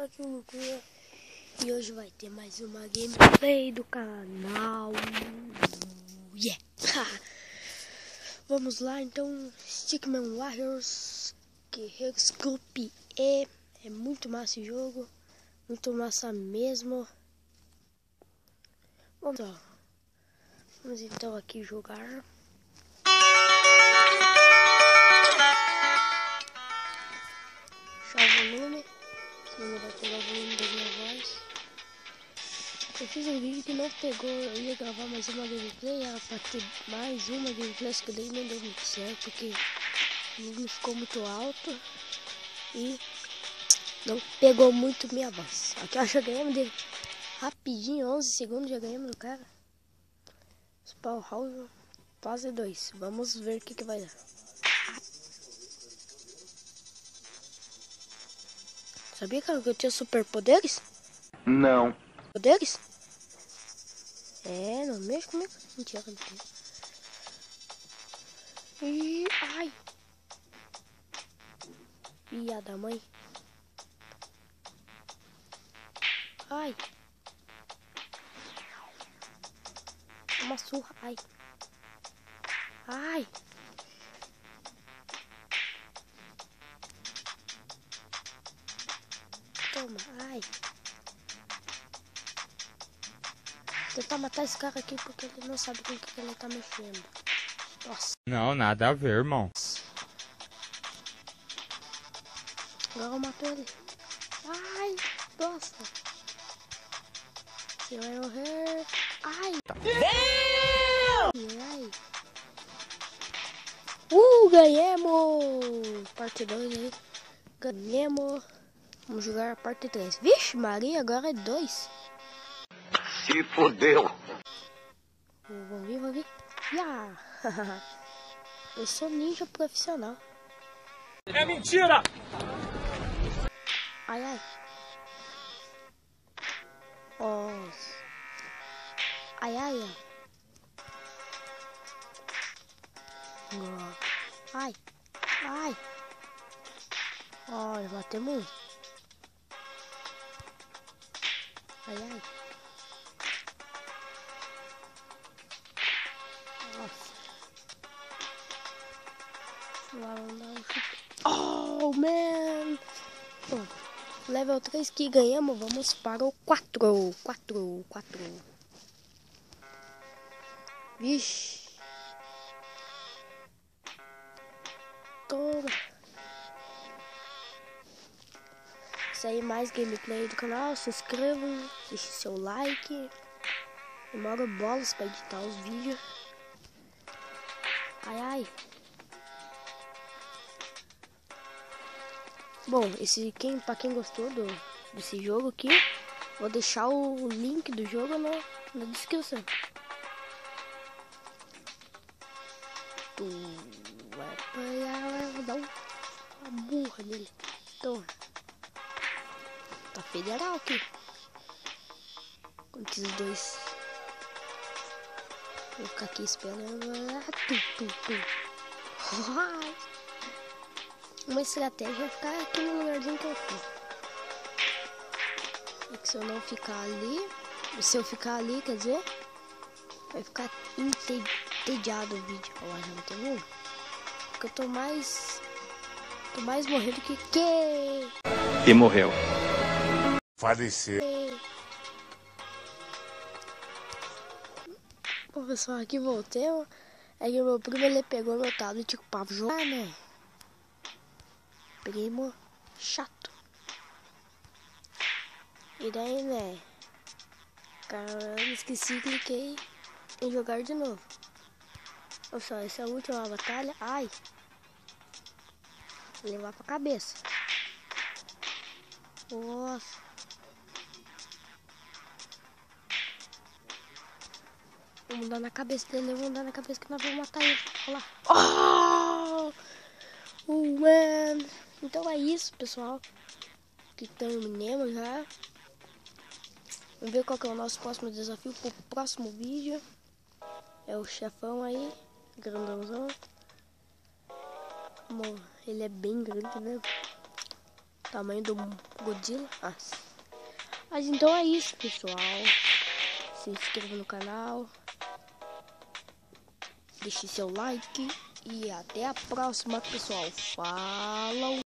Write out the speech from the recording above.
galera, aqui é o Lucas e hoje vai ter mais uma gameplay do canal. Yeah! Vamos lá então, Stickman Warriors, Guerreiro Scoop E. É muito massa esse jogo, muito massa mesmo. Vamos então aqui jogar. Deixar o volume, senão não vai pegar o volume da minha voz. Eu fiz um vídeo que não pegou, eu ia gravar mais uma gameplay, era pra ter mais uma gameplay, que daí não deu muito certo, porque o volume ficou muito alto e não pegou muito minha voz. Aqui eu já ganhamos dele rapidinho, 11 segundos já ganhamos do cara. Spawnhouse fase 2, vamos ver o que vai dar. Sabia, cara, que eu tinha superpoderes? Não. Poderes? É, não mexe comigo. Mentira, não tem. Ih, ai. Ia da mãe. Ai. Uma surra. Ai. Ai. Toma. Ai. Tentar matar esse cara aqui porque ele não sabe com o que ele tá mexendo. Nossa. Não, nada a ver, irmão. Agora eu mato ele. Ai. Nossa. Você vai morrer. Ai. Ai. Ganhamos! Parte 2 aí. Ganhamos. Vamos jogar a parte 3. Vixe, Maria, agora é 2. Se fodeu. Vamos vir. Yeah. Eu sou ninja profissional. É mentira! Ai. Nossa. Ai. Ai. Olha, batemos um. Ai. Nossa. Lá não dá um chute. Oh, man. Bom, level 3 que ganhamos, vamos para o 4. 4. Vixe. Toma. Isso aí, mais gameplay do canal. Se inscrevam, deixe seu like. Demora bolas para editar os vídeos. Ai. Bom, pra quem gostou desse jogo aqui, vou deixar o link do jogo na descrição. Tu vai apanhar, vou dar uma burra nele. Toma. Tá federal aqui. Com esses dois. Vou ficar aqui esperando. Uma estratégia é ficar aqui no lugarzinho que eu tô. É que se eu não ficar ali, se eu ficar ali, quer dizer, vai ficar entediado o vídeo. Ó, já não tem um. Porque eu tô mais morrendo que E morreu. Faleceu. Bom, pessoal, aqui voltei. É que o meu primo, ele pegou meu tablet pra jogar, né? Primo chato. E daí, né? Caramba, esqueci, cliquei em jogar de novo. Olha só, essa é a última batalha. Ai! Vou levar pra cabeça. Nossa. Vamos dar na cabeça dele, vamos dar na cabeça que nós vamos matar ele. Olha lá. Oh, man. Então é isso, pessoal. Que terminemos já. Vamos ver qual que é o nosso próximo desafio pro próximo vídeo. É o chefão aí, grandãozão. Bom, ele é bem grande, né? tamanho do Godzilla. Mas então é isso, pessoal. Se inscreva no canal. Deixe seu like. E até a próxima, pessoal. Falou!